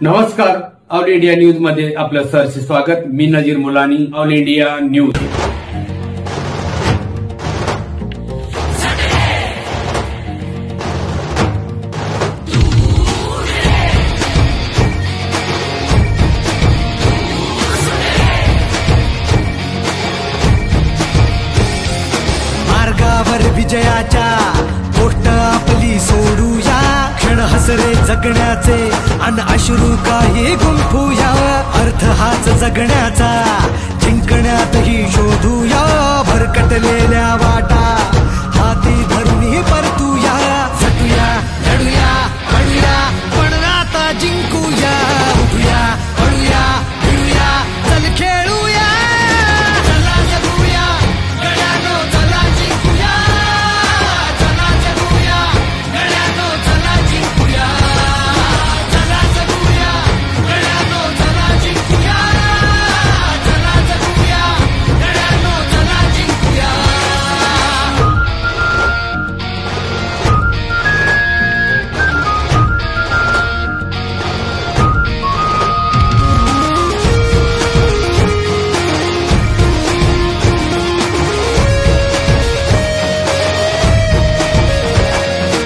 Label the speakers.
Speaker 1: नमस्कार, all India news मध्ये आपलं सहर्ष स्वागत। मी नजीर मुलानी, ऑल इंडिया न्यूज।
Speaker 2: मार्गावर विजयाच्या गोष्ट आपली सोडूया, क्षण हसरे जगण्याचे अन अश्रू काही गुंफूया, अर्थ हाच जगण्याचा जिंकण्यातही शोधूया, भरकटलेल्या वाटा